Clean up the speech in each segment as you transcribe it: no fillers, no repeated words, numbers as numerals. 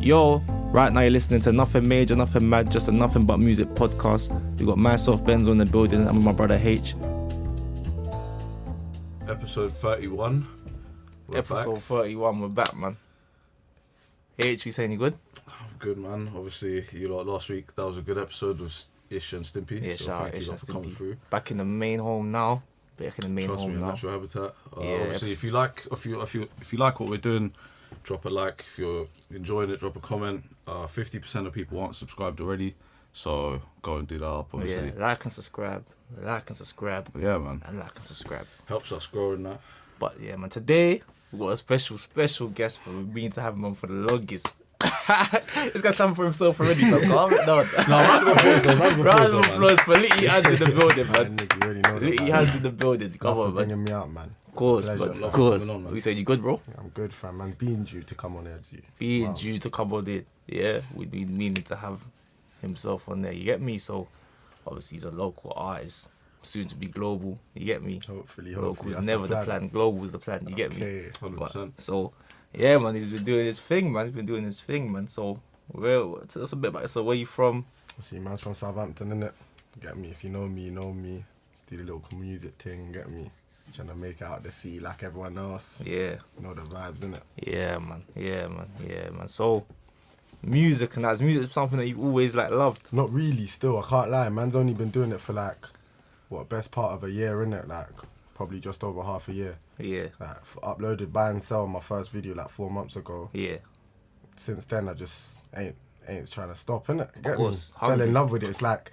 Yo, right now you're listening to Nothing Major, Nothing Mad, just a Nothing But Music podcast. We got myself, Benzo, in the building, and with my brother H. Episode 31. Episode 31, we're back, man. H, you saying you good? I'm good, man. Obviously, you lot last week, that was a good episode with Ish and Stimpy. Yeah, so shout out thank Ish you and lot for coming Stimpy. through. Back in the main home now. Back in the main Trust home me, now. natural habitat. Yeah, Obviously, if you like what we're doing, drop a like. If you're enjoying it, drop a comment. 50% of people aren't subscribed already, so go and do that up. Obviously, Yeah, like and subscribe. Yeah, man. And like and subscribe. Helps us grow in that. But yeah, man, today we got a special guest, but we've been to have him on for the longest. This guy's coming for himself already, fam. Calm it down. No, round of applause, Round of applause for Litty Adz in the building, man. Nick, you already know that, Litty man. Adz in the building. Come on, man. bringing me out, man. Of course, Pleasure. man. Love Of course. coming on, man. We said you good, bro? Yeah, I'm good, fam. Man, being due to come on here to you. Being Wow. due to come on it. Yeah, we've been meaning to have himself on there. You get me? So, obviously, he's a local artist, soon to be global. You get me? Hopefully. Local is that's never the plan. Global is the plan. You get me? Okay. 100%. So, yeah, man, he's been doing his thing, man. So, well, tell us a bit about it. So, where you from? See, man's from Southampton, innit? Get me? If you know me, you know me. Just do the little music thing, get me? Trying to make it out the city like everyone else. Yeah. You know the vibes, innit? Yeah, man. So, music and that's music something that you've always like loved. Not really, still, I can't lie. Man's only been doing it for like, best part of a year, innit? Like, probably just over half a year. Yeah. Like, uploaded Buy and Sell my first video like 4 months ago. Yeah. Since then, I just ain't trying to stop, innit? Get course, me? Fell hungry. in love with it. It's like,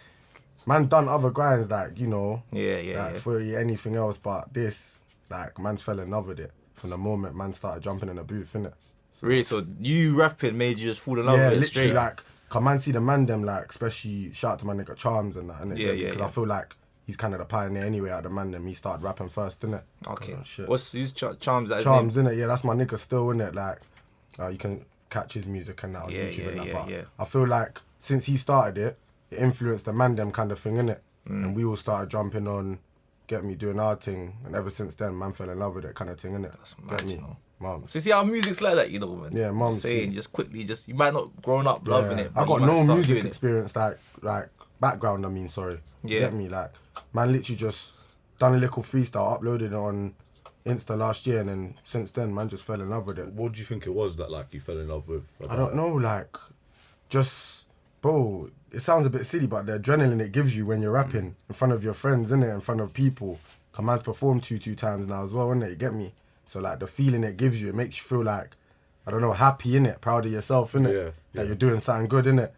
man done other grinds, like, you know, Yeah. like for anything else, but this, like, man's fell in love with it from the moment man started jumping in the booth, innit? Really? So you rapping made you just fall in love Yeah, with it literally, straight? like, can man see the man them, like, especially shout out to my nigga Charms and that, innit? Yeah, Because yeah. I feel like he's kind of the pioneer anyway out of the man them. He started rapping first, innit? Okay. Shit. Who's Charms? That his Charms, name? innit? Yeah, that's my nigga still, innit? Like, you can catch his music and that on Yeah, YouTube and that, yeah, but yeah. I feel like since he started it, it influenced the man them kind of thing, innit? And we all started jumping on, get me, doing our thing, and ever since then, man fell in love with it kind of thing, innit? That's mad, Get me? you know. Mum. So see how music's like that, you know, man. Yeah, mum, Saying see. just quickly, you might not grown up loving Yeah. it. I but got you might no start music doing it. experience, like background, sorry. Yeah. Get me? Like, man literally just done a little freestyle, uploaded it on Insta last year, and then since then, man just fell in love with it. What do you think it was that like you fell in love with? I don't know, like, just, bro, it sounds a bit silly, but the adrenaline it gives you when you're rapping in front of your friends, innit, in front of people. Man's performed two times now as well, innit, you get me? So, like, the feeling it gives you, it makes you feel like, I don't know, happy, innit, proud of yourself, innit? Yeah. That you're doing something good, innit?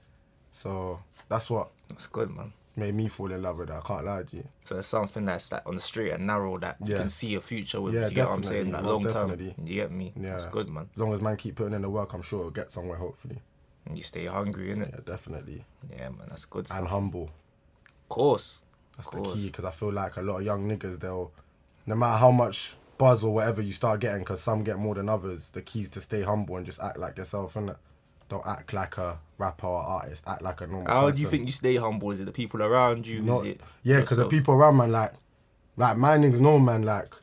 So, that's what That's good, man. made me fall in love with it, I can't lie to you. So it's something that's like on the straight and narrow that you Yeah. can see a future with. Yeah, You get what I'm definitely, saying? Like most long term. definitely. You get me? Yeah. That's good, man. As long as man keep putting in the work, I'm sure it'll get somewhere, hopefully. And you stay hungry, innit? Yeah, definitely. Yeah, man. That's good stuff. And humble. Of course. That's Of the course. key, because I feel like a lot of young niggas, no matter how much buzz or whatever you start getting, because some get more than others, the key is to stay humble and just act like yourself, innit? Don't act like a rapper or artist, act like a normal How person. do you think you stay humble? Is it the people around you? Not, Is it yeah, because the yourself? people around man, like my niggas know, man, like,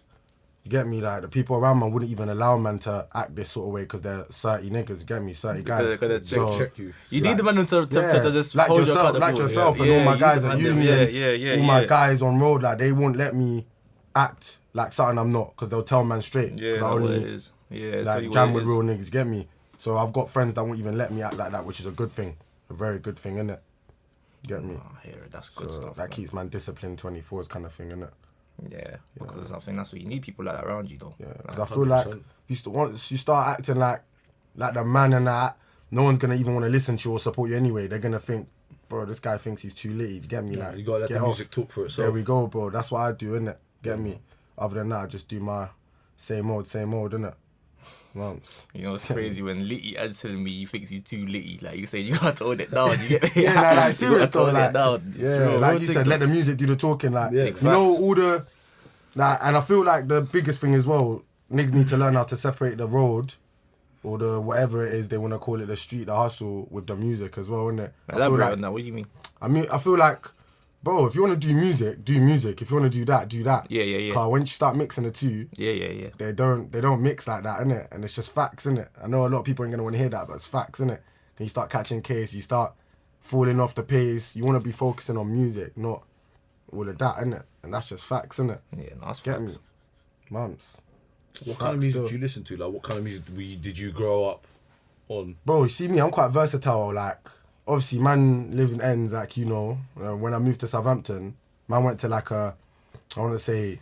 you get me, like, the people around man wouldn't even allow man to act this sort of way because they're 30 niggas, you get me, 30 guys. Because So, check you. You need the man to just like hold yourself, your like accountable. yourself, Yeah, and all my you guys need at the man uni, them. and all my guys on road, like, they won't let me act like something I'm not, because they'll tell man straight. Yeah, 'cause I that's what it only is. Yeah, tell like you what jam it with is. real niggas, you get me. So I've got friends that won't even let me act like that, which is a good thing, a very good thing, innit? You get me? Oh, I hear it. That's good So stuff. that man. keeps man disciplined 24s kind of thing, innit? Yeah, because I think that's what you need, people like that around you, though. Yeah, Like, because I feel like 100%. once you start acting like the man and that, no one's gonna even want to listen to you or support you anyway. They're gonna think, bro, this guy thinks he's too litty. You get me? Yeah, Like, you gotta let get the off. music talk for itself. There we go, bro. That's what I do, innit? Get me? Other than that, I just do my same old, innit? Months. You know, it's crazy when Litty Adz telling me he thinks he's too litty. Like, you say, you gotta tone it down. You get me? Yeah, like You serious gotta tone though, like, it down. It's yeah, real, like real you thing, said, though. let the music do the talking. Like, Yeah, you facts. know, all the, like, and I feel like the biggest thing as well, niggas need to learn how to separate the road or the whatever it is they want to call it, the street, the hustle, with the music as well, innit? I feel Elaborate like, on that. What do you mean? I feel like, bro, if you want to do music, do music. If you want to do that, do that. Yeah, yeah, yeah. Cause once you start mixing the two, Yeah. they don't mix like that, innit? And it's just facts, innit? I know a lot of people ain't gonna want to hear that, but it's facts, innit? Then you start catching case. You start falling off the pace. You want to be focusing on music, not all of that, innit? And that's just facts, innit? Yeah, that's Get facts. me? Mumps. What kind of music do you listen to? Like, what kind of music did you grow up on? Bro, you see me, I'm quite versatile. Like, obviously, man lived in ends, like, you know. When I moved to Southampton, man went to like I want to say,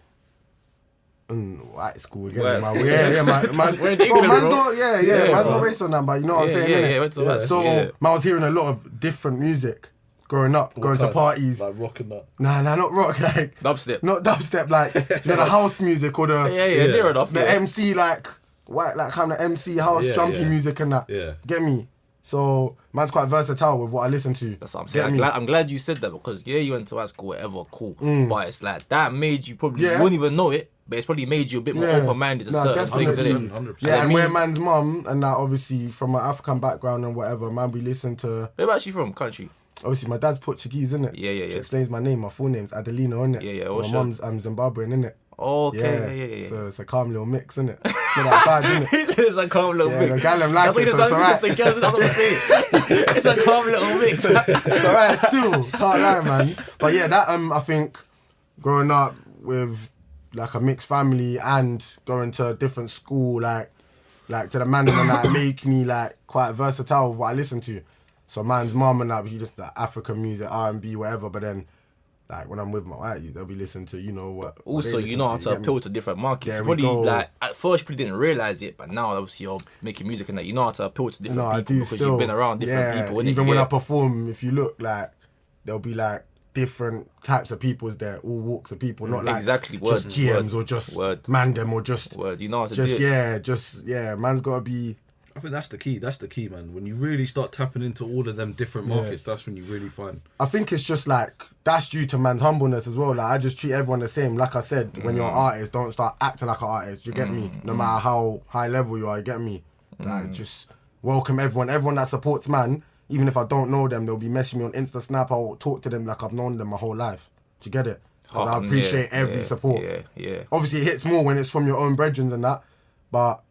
white school again. West. Yeah, man. We're in Bro, England, man's bro. not, man's not racist on that, but you know what I'm saying, innit? went to West. So, yeah. man was hearing a lot of different music growing up, going to parties. Like rock and that. Nah, not rock, like, Dubstep. not dubstep, like, you know, the house music or the Near enough. the MC, like, white, like, kind of MC house, jumpy music and that. Yeah. Get me? So, man's quite versatile with what I listen to. That's what I'm Get saying. me? I'm glad you said that because you went to high school, whatever, cool. But it's like that made you probably you wouldn't even know it, but it's probably made you a bit more open-minded to certain things. definitely. Innit? 100%. Yeah, and it where means- man's mum and that, obviously from an African background and whatever, man, we listen to. Where about you from? Country? Obviously, my dad's Portuguese, innit? Yeah. Which explains my name. My full name's Adelino, innit? Yeah, My mum's Zimbabwean, innit? Okay. Yeah. So it's a calm little mix, innit? It's not that bad, innit? It's a calm little Yeah, mix. the Gallum like That's what it, it so sounds it's interesting. That's what I'm saying. It's a calm little mix. It's alright still, can't lie, man. But yeah, that I think growing up with like a mixed family and going to a different school, like to the man and that make me like quite versatile with what I listen to. So man's mum and that, he just like African music, R&B, whatever. But then like when I'm with my white youth, they'll be listening to what Also, they you listen know how to get me? appeal to different markets. There You we probably go. like at first you probably didn't realize it, but now obviously you're making music and that you know how to appeal to different No, I people do because still. you've been around different people. Even innit? when Yeah. I perform, if you look, like there'll be like different types of people's there, all walks of people, not like Exactly, just word, GMs word, or just word. Mandem or just Word, you know how to do it. man's gotta be. I think that's the key. That's the key, man. When you really start tapping into all of them different markets, that's when you really find. I think it's just like that's due to man's humbleness as well. Like I just treat everyone the same. Like I said, when you're an artist, don't start acting like an artist. You get me? No matter how high level you are, you get me? Like just welcome everyone. Everyone that supports man, even if I don't know them, they'll be messaging me on Insta Snap. I'll talk to them like I've known them my whole life. Do you get it? 'Cause I appreciate every support. Yeah. Obviously, it hits more when it's from your own brethren and that. But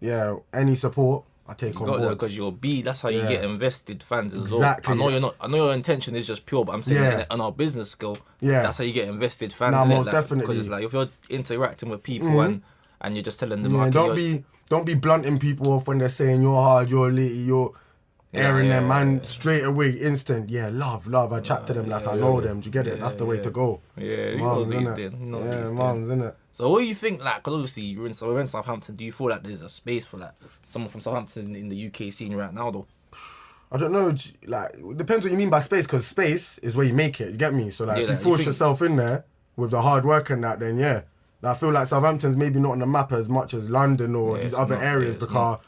yeah, any support I take on board. Because you're B, that's how you get invested fans as Exactly. well. I know your intention is just pure, but I'm saying Yeah. on our business skill, Yeah. that's how you get invested fans. Nah, innit? most Like, definitely. Because it's like if you're interacting with people and you're just telling them, Yeah, okay, don't be blunting people off when they're saying you're hard, you're litty, you're airing them, man. Straight away, instant. Yeah, love. I chat to them like I know them. Do you get it? That's the way to go. Yeah, he knows what he's doing. Yeah, mums, innit? So what do you think, like, because obviously we're in Southampton, do you feel like there's a space for like someone from Southampton in the UK scene right now though? I don't know, like, it depends what you mean by space, because space is where you make it, you get me? So, like, Yeah, if you like, force you think- yourself in there with the hard work and that, then yeah. Like, I feel like Southampton's maybe not on the map as much as London or Yeah, these it's other not, areas yeah, it's because,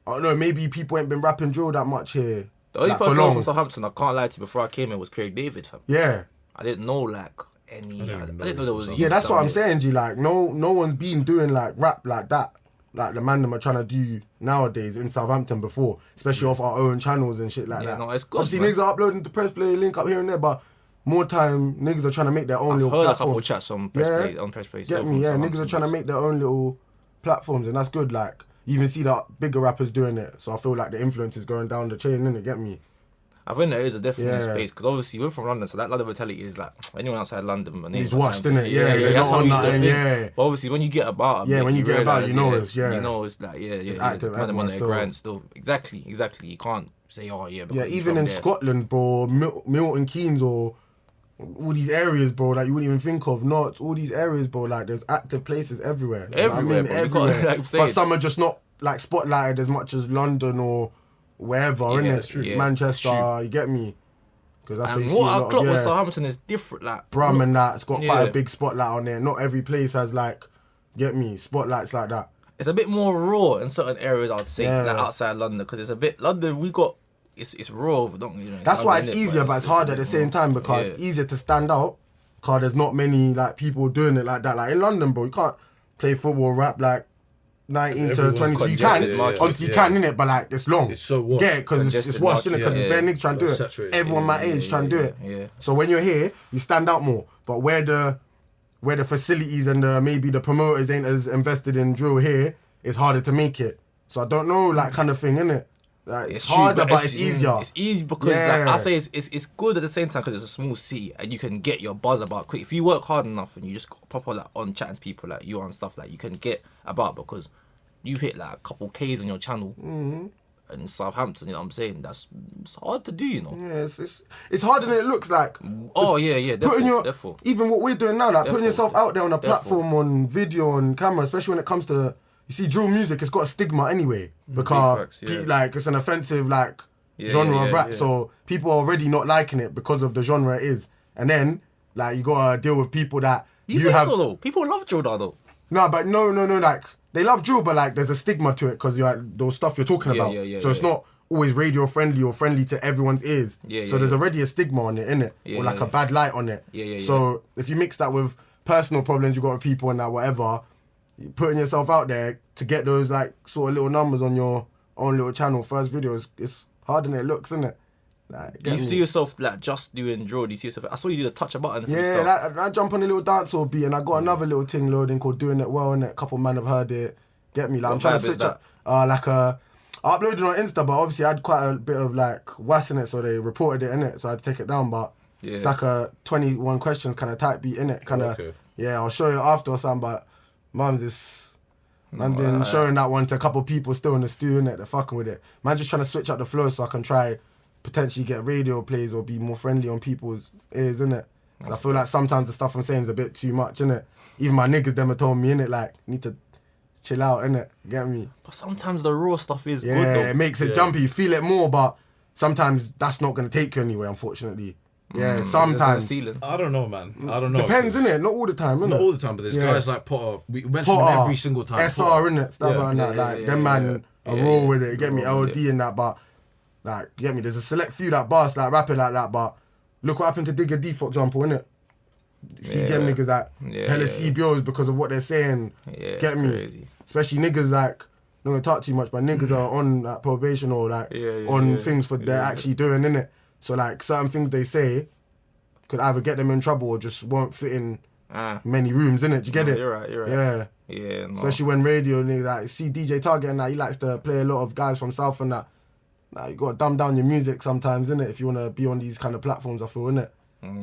I don't know, maybe people ain't been rapping drill that much here. The only like, for person I know long. from Southampton, I can't lie to you, before I came here was Craig David, fam. Yeah. I didn't know like any. I didn't know there was. Yeah, youth that's what down I'm here. saying, G. Like, no one's been doing like rap like that, like the man them are trying to do nowadays in Southampton before, especially off our own channels and shit like Yeah, that. no, it's good, Obviously, man. niggas are uploading to Press Play, link up here and there, but more time niggas are trying to make their own I've little heard a platform. couple chats on Press Play. On Press Play. Get me? Yeah, niggas are trying to make their own little platforms, and that's good. Like, you even see that bigger rappers doing it, so I feel like the influence is going down the chain, innit? Get me? I think there is a definite Yeah. space because obviously we're from London, so that London mentality is like anyone outside London. And He's washed, innit? Yeah, they're that's not how on he's the nothing, thing. yeah. But obviously when you get about, Yeah, when you get about, realise, you know it's, yeah. you know it's like active, man, them on everyone their still. grind still. Exactly. You can't say Yeah, because he's even from in there. Scotland, bro, Milton Keynes or all these areas, bro, like you wouldn't even think of. Not all these areas, bro. Like there's active places everywhere. You know what Everywhere, bro. You can't, everywhere. like I'm saying. But some are just not like spotlighted as much as London or wherever, Yeah, innit? it's true. Yeah, Manchester, it's true. you get me? Because that's And what you see what a I lot clock of, with yeah. Southampton is different. Like Brum and that, it's got quite Yeah. a big spotlight on there. Not every place has like, get me, spotlights like that. it's a bit more raw in certain areas. I'd say Yeah. like outside London because it's a bit London. We got it's raw, don't you know? That's why it's London, innit? easier, but it's hard a at the bit same more- time because yeah. it's easier to stand out. Cause there's not many like people doing it like that. Like in London, bro, you can't play football, rap like 19 to Everyone's 22. You congested can, market, obviously you yeah. can, innit? But like it's long. It's so what? Yeah, because it's Congested washed, innit? market, Because yeah. bare niggas trying to do Like it. saturated. Everyone my age trying to do it. Yeah. So when you're here, you stand out more. But where the facilities and maybe the promoters ain't as invested in drill here, it's harder to make it. So I don't know, like kind of thing, innit? Like, it's true, harder, but it's easier. It's easy because like, I say it's good at the same time because it's a small city and you can get your buzz about quick. If you work hard enough and you just got proper like on chatting to people like you and stuff, like you can get about because you've hit like a couple Ks on your channel. In Southampton, you know what I'm saying? It's hard to do, you know. Yeah, it's harder than it looks like. Oh yeah, therefore. Even what we're doing now, like putting yourself out there on a platform, on video, on camera, especially when it comes to, you see, drill music, it's got a stigma anyway because facts, like it's an offensive like genre of rap, so people are already not liking it because of the genre it is, and then like you gotta deal with people that you think so though? People love drill now though. No, but no, like. They love drill, but like there's a stigma to it because you're like those stuff you're talking about. So it's not always radio friendly or friendly to everyone's ears. So there's already a stigma on it, innit? Or like a bad light on it. So if you mix that with personal problems you got with people and that whatever, putting yourself out there to get those like sort of little numbers on your own little channel, first videos, it's harder than it looks, isn't it? Like, do you see yourself like just doing drill? Do you see yourself? I saw you do the touch a button. Yeah, I jump on a little dancehall beat and I got another little thing loading called Doing It Well, and a couple man have heard it. Get me? Like, I'm trying to switch up. I uploaded it on Insta, but obviously I had quite a bit of like was in it, so they reported it in it, so I had to take it down. But it's like a 21 questions kind of type beat in it, kind of. Yeah, I'll show you after or something. But man's been showing that one to a couple people still in the stew, innit? They're fucking with it. Man, just trying to switch up the flow so I can try potentially get radio plays or be more friendly on people's ears, innit? Because I feel like sometimes the stuff I'm saying is a bit too much, innit? Even my niggas them have told me, innit? Like, need to chill out, innit? Get me? But sometimes the raw stuff is good, though. Yeah, it makes it jumpy. You feel it more, but sometimes that's not going to take you anywhere, unfortunately. Yeah, sometimes. I don't know, man. I don't know. Depends, innit? Not all the time, innit? Not all the time, but there's guys like Potter. We mention him every single time. SR, innit? Stuff like that. Like, them man are raw with it. Get me? LD and that, but... Like, get me? There's a select few that bust, like, rapping like that, but look what happened to Digger D, for example, innit? CGM niggas that hella CBOs because of what they're saying. Get me? Crazy. Especially niggas like, not gonna talk too much, but niggas are on like probation or like on things for they're actually doing, innit? So like certain things they say could either get them in trouble or just won't fit in many rooms, innit? Do you get it? You're right. Yeah. Yeah, no. Especially when radio, nigga, like, see DJ Target and that, he likes to play a lot of guys from South and that. Like, you gotta dumb down your music sometimes, innit? If you wanna be on these kind of platforms, I feel, innit?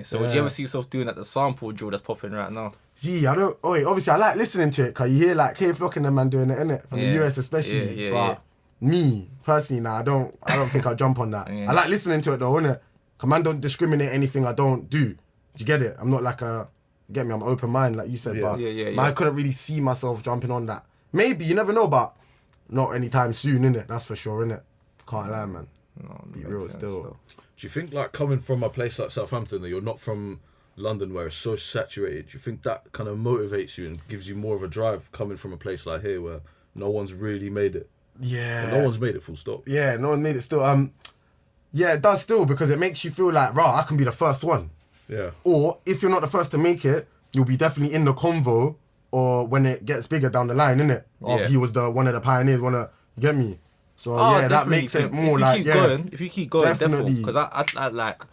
So would you ever see yourself doing that the sample drill that's popping right now? Gee, I don't... Oh, wait, obviously, I like listening to it, because you hear, like, K-Flock and them man doing it, innit? From the US especially. But me, personally, nah, I don't think I'll jump on that. I like listening to it, though, innit? Because man don't discriminate anything I don't do. Do you get it? I'm not like a... Get me? I'm open mind, like you said, but man, I couldn't really see myself jumping on that. Maybe, you never know, but not anytime soon, innit? That's for sure, innit? Can't lie, man. No, be real still. Do you think, like, coming from a place like Southampton, that you're not from London where it's so saturated, do you think that kind of motivates you and gives you more of a drive coming from a place like here where no one's really made it? Yeah. And no one's made it, full stop. Yeah, no one made it still. Yeah, it does still, because it makes you feel like, rah, I can be the first one. Yeah. Or, if you're not the first to make it, you'll be definitely in the convo, or when it gets bigger down the line, innit? Or he was one of the pioneers, you get me? So that makes it more like if you keep going, definitely. Because I like,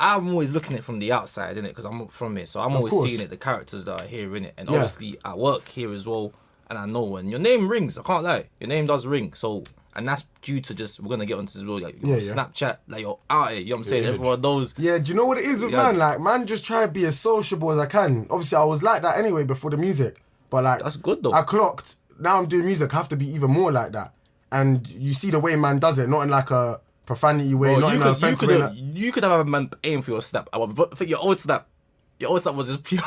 I'm always looking at it from the outside, innit? Because I'm from here, so I'm always seeing it, the characters that are here, innit? And obviously, I work here as well, and I know when your name rings, I can't lie, your name does ring. So, and that's due to just, we're gonna get onto this as well, like Snapchat, like you're out here, you know what I'm saying? Everyone knows. Yeah, do you know what it is with man? Like, man, just try to be as sociable as I can. Obviously, I was like that anyway before the music, but like, that's good though. I clocked. Now I'm doing music, I have to be even more like that. And you see the way man does it, not in like a profanity way, not in an offensive way. You could have a man aim for your snap, but I think your old snap was just pure.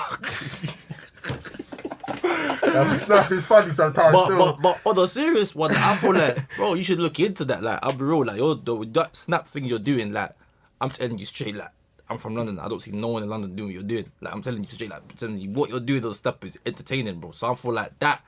Snap is funny sometimes. But on the serious one, I feel like, bro, you should look into that. Like, I'll be real, like, that snap thing you're doing, like, I'm telling you straight, like, I'm from London. I don't see no one in London doing what you're doing. Like, I'm telling you straight, like, telling you what you're doing, those stuff is entertaining, bro. So I feel like that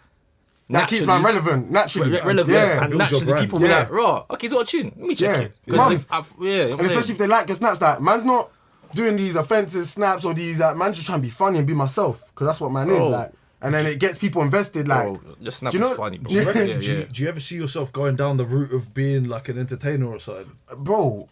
keeps man relevant, naturally. And naturally people be like, raw, okay, so tune. Let me check it. Mums, and especially if they like your snaps, like, man's not doing these offensive snaps or these, like, man's just trying to be funny and be myself, because that's what man is, like. And then it gets people invested, like... Bro, your snap is funny, bro. Do you ever see yourself going down the route of being, like, an entertainer or something? Bro,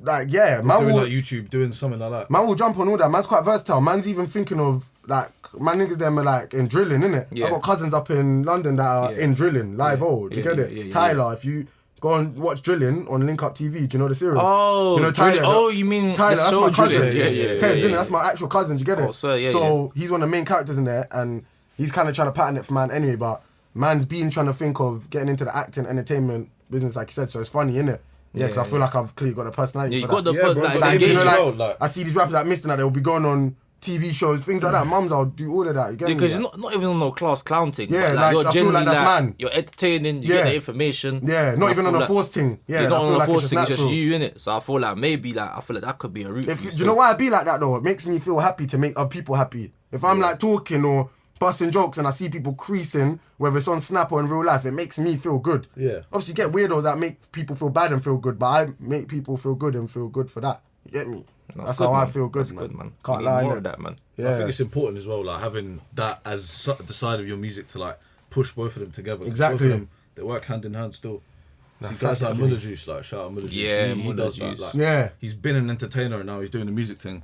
like, yeah. Man doing, will, like, YouTube, doing something like that. Man will jump on all that. Man's quite versatile. Man's even thinking of, like, my niggas them are, like, in drilling, innit? I got cousins up in London that are in drilling, live old. You get it? Tyler, if you Go and watch Drilling on Link Up TV. Do you know the series? Oh, you know Tyler? You mean Tyler? That's my cousin. Yeah. That's my actual cousin. Do you get it? Oh, so he's one of the main characters in there, and he's kind of trying to pattern it for man anyway. But man's been trying to think of getting into the acting, entertainment business, like you said. So it's funny, innit? Yeah, because I feel like I've clearly got a personality. Yeah, you for got that. the personality. You know, I see these rappers like Mr. That they'll be going on TV shows, things like that. Mums, I'll do all of that. You get me? Because you're not even on no class clown thing. Yeah, like you're I feel like genuinely that's man. You're entertaining. You get the information. Yeah, not even on a forced thing. Yeah, you're not on a forced thing. It's just natural. you in it. So I feel like maybe that could be a route. Do you know why I be like that though? It makes me feel happy to make other people happy. If I'm like talking or busting jokes and I see people creasing, whether it's on Snap or in real life, it makes me feel good. Yeah. Obviously, you get weirdos that make people feel bad and feel good, but I make people feel good and feel good for that. You get me? That's good, how man. I feel good, That's man. good, man. Can't You lie. need more of that, man. Yeah. I think it's important as well, like having that as the side of your music to like push both of them together. Exactly. Both of them, they work hand in hand still. See guys like Muller Juice, like shout out Muller Juice. Yeah, he Muller does Juice. that. Like, he's been an entertainer and now he's doing the music thing.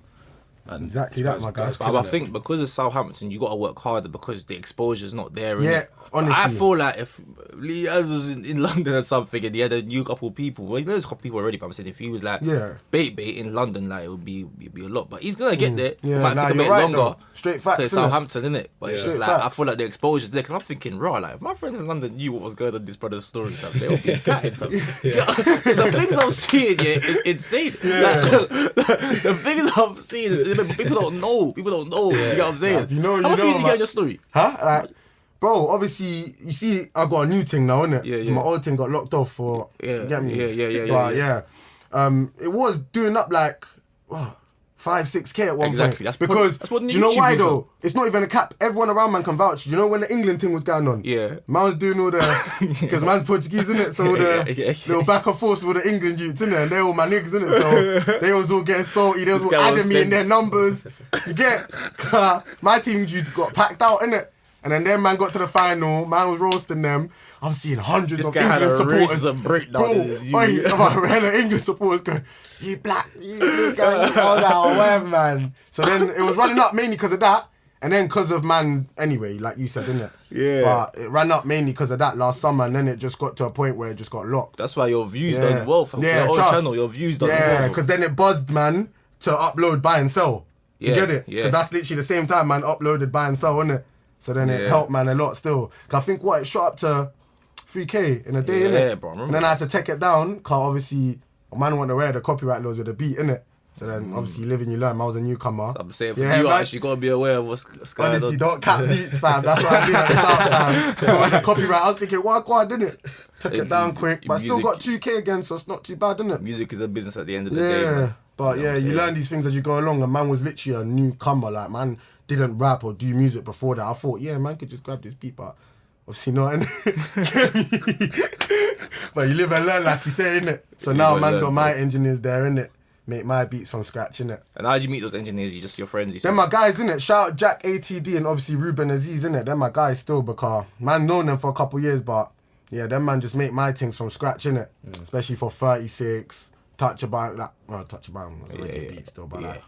And Exactly that, my guy. But I think because of Southampton, you got to work harder because the exposure's not there. Yeah, honestly. I feel like if Litty Adz was in London or something and he had a new couple of people, well, he knows a couple of people already, but I'm saying if he was like bait in London, like it would be a lot. But he's gonna get there. Yeah, it might take a bit longer. Though. Straight facts. Because Southampton, innit? But it's just Straight like facts. I feel like the exposure's there. Because I'm thinking, raw, like if my friends in London knew what was going on in this brother's story, fam, they would be gutted, fam. The things I'm seeing, is insane. Like, the things I'm seeing is people don't know. People don't know. You get what I'm saying? If you know, How much you man. get on your story? Huh? Like, bro, obviously, you see, I got a new thing now, innit? Yeah. My old thing got locked off for. Yeah, You get me? yeah. It was doing up like 5-6K at one Exactly. point. That's Because what do you know YouTube why is, though? It's not even a cap. Everyone around man can vouch. Do you know when the England thing was going on? Yeah. Man was doing all the because man's Portuguese, innit? So they were back and forth with the England youths, innit? And they all my niggas, innit? So they was all getting salty. They was all adding me in their numbers. You get my team youth got packed out, innit? And then their man got to the final. Man was roasting them. I was seeing hundreds of England supporters. Breakdown. Hella England supporters going, you black, you nigga, you all that, or whatever, man. So then it was running up mainly because of that. And then because of man, anyway, like you said, innit? Yeah. But it ran up mainly because of that last summer, and then it just got to a point where it just got locked. That's why your views done well. For Yeah, your own trust. channel, your views done well. Yeah, because then it buzzed, man, to upload, buy and sell. You get it? Yeah. Because that's literally the same time, man, uploaded, buy and sell, innit? So then it helped, man, a lot still. Because I think it shot up to 3K in a day, innit? Yeah, bro. And then I had to take it down, because obviously, a man wanted to wear the copyright laws with the beat, innit? So then, obviously, live and you learn. I was a newcomer. I'm saying for you, actually got to be aware of what's going Honestly, on. don't cap beats, fam. That's what I did at the start, fam. Got the copyright. I was thinking, why didn't it? Took it down quick, but still got 2K again, so it's not too bad, innit? Music is a business at the end of the day, man. But You know what I'm you saying? learn these things as you go along. And man was literally a newcomer. Like, man didn't rap or do music before that. I thought, man could just grab this beat, but obviously not, innit? But you live and learn, like you said, innit? So now man's got my engineers there, innit? Make my beats from scratch, innit? And how did you meet those engineers? You just your friends? You They're my guys, innit? Shout out Jack ATD and obviously Ruben Aziz, innit? They're my guys still because man known them for a couple years, but yeah, them man just make my things from scratch, innit? Especially for 36, Touch About, like, well, Touch About was a reggae beat still, but like,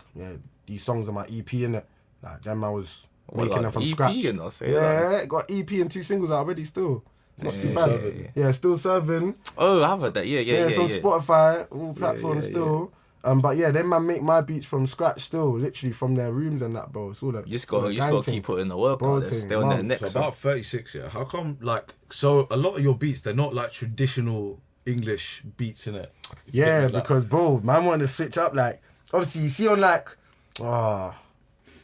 these songs are my EP, innit? Like, them man was making them from scratch. And I'll say Got EP and 2 singles out already still. Not too yeah, bad. Yeah, still serving. Oh, I've heard that. Yeah. It's on Spotify, all platforms still. But yeah, them man make my beats from scratch still, literally from their rooms and that, bro. It's all that. You just got to keep putting the work out there. Stay on their next. So about 36, yeah. How come, like, so a lot of your beats, they're not like traditional English beats, innit? Yeah, because bro, man wanted to switch up. Like, obviously, you see on like,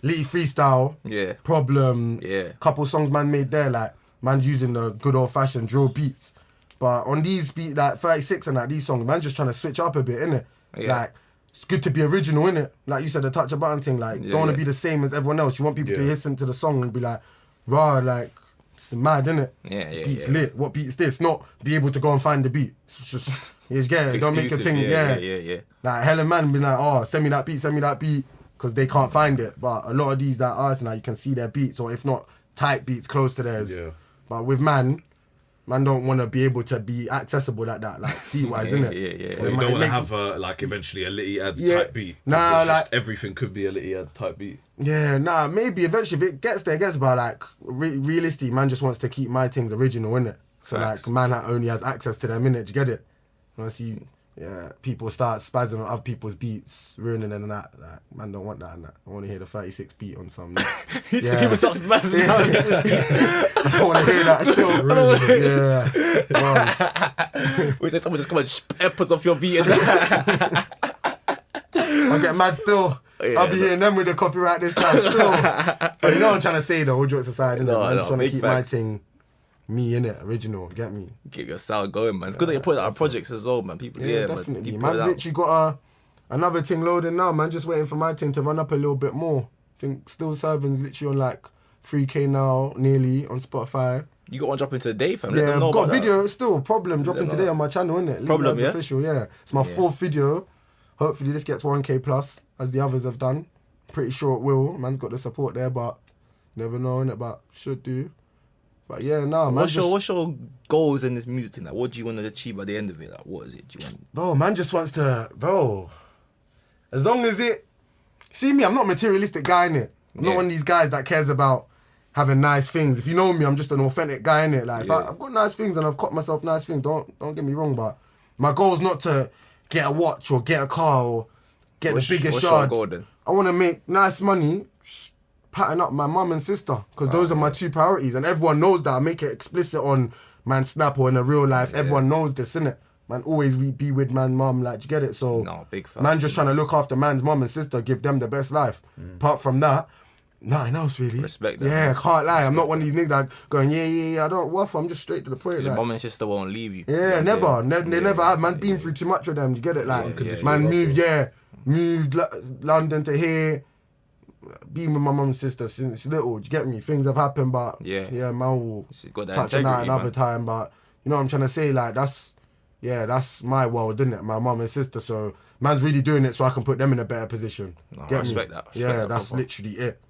Litty Freestyle, Problem, couple songs man made there, like, man's using the good old fashioned drill beats. But on these beats, like 36 and like these songs, man's just trying to switch up a bit, innit? Like, it's good to be original, innit? Like you said, the touch a button thing, like, don't want to be the same as everyone else. You want people to listen to the song and be like, rah, like, it's mad, innit? Beats lit. What beat's this? Not be able to go and find the beat. It's just, don't make a thing, Like, hella man be like, send me that beat, because they can't find it. But a lot of these that artists now, you can see their beats, or if not, type beats close to theirs. But with man don't want to be able to be accessible like that, like beat-wise, innit? So you don't want to have like eventually a Litty Adz type beat. Nah, like everything could be a Litty Adz type beat. Yeah, maybe eventually if it gets there, it gets. But like realistically, man just wants to keep my things original, innit? So like man that only has access to them, innit? Do you get it? When I see people start spazzing on other people's beats, ruining them and that, like, man, don't want that and that. I want to hear the 36 beat on some. People start spazzing out. I don't want to hear that still. We say someone just come and peppers off your beat and I get mad still. I'll be hearing them with the copyright this time still. But you know what I'm trying to say though, all jokes aside, innit? I just want to keep my thing me in it, original, get me? Get your sound going, man. It's good that you're putting out projects as well, man. People, definitely. Man's literally got another thing loading now, man. Just waiting for my thing to run up a little bit more. I think Still Serving's literally on like 3K now, nearly on Spotify. You got one dropping today, fam. Yeah, I've got a video still, Problem, dropping today on my channel, innit? Problem, Litty Adz official, yeah. It's my 4th video. Hopefully this gets 1K plus, as the others have done. Pretty sure it will. Man's got the support there, but never know, innit? But should do. But yeah, man. What's your goals in this music thing? Like, what do you want to achieve by the end of it? Like, what is it? Do you want? Bro, man just wants to, as long as it. See me, I'm not a materialistic guy, innit? I'm not one of these guys that cares about having nice things. If you know me, I'm just an authentic guy, innit? Like, if I've got nice things and I've caught myself nice things. Don't get me wrong, but my goal is not to get a watch or get a car or get the biggest yard. I want to make nice money. Patting up my mum and sister, because those are my 2 priorities, and everyone knows that. I make it explicit on man Snap or in the real life. Everyone knows this, innit? Man, always be with man mum, like, you get it? So big man just trying to look after man's mum and sister, give them the best life. Apart from that, nothing else really. Respect that. Yeah, I can't lie. I'm not one of these niggas that going, yeah, I don't waffle. I'm just straight to the point. Your mum and sister won't leave you. Yeah, never. They never have. Man, been through too much with them. You get it? Like, man moved London to here. Been with my mum and sister since little. Do you get me? Things have happened, but man will touch on that another time. But you know what I'm trying to say? Like, that's my world, isn't it? My mum and sister. So man's really doing it so I can put them in a better position. I respect that. That's literally it.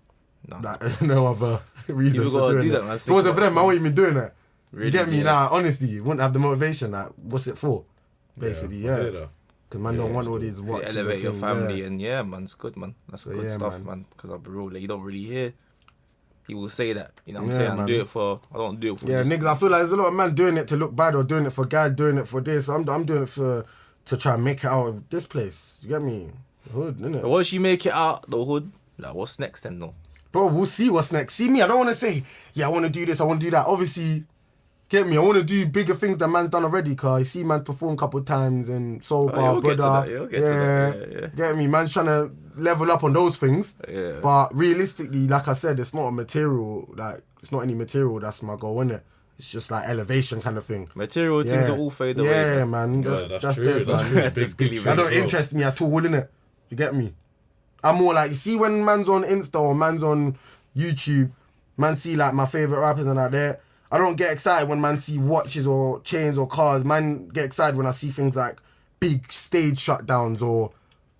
Like, no other reason for doing it. Man. If it wasn't for them, I wouldn't even doing it. Really, you get me? Nah, honestly, you wouldn't have the motivation. Like, what's it for? Basically, Because man don't want all these watches. Elevate your family and man, it's good, man. That's good stuff, man. Because I'll be real, like, you don't really hear people say that. You know what I'm saying? I don't do it for niggas, I feel like there's a lot of men doing it to look bad or doing it for guys, doing it for this. I'm doing it to try and make it out of this place. You get me? The hood, innit? But once you make it out the hood, like, what's next then, though? Bro, we'll see what's next. See me, I don't want to say, I want to do this, I want to do that. Obviously, get me, I want to do bigger things than man's done already, cause I see man perform a couple of times in Soul Bar, Brother. Get me, man's trying to level up on those things. Yeah. But realistically, like I said, it's not a material, like, it's not any material that's my goal, innit? It's just like elevation kind of thing. Material things are all fade away. Yeah, man. That's true. dead, man. That don't interest me at all, innit? You get me? I'm more like, you see when man's on Insta or man's on YouTube, man see like my favourite rappers and like that. I don't get excited when man see watches or chains or cars. Man get excited when I see things like big stage shutdowns or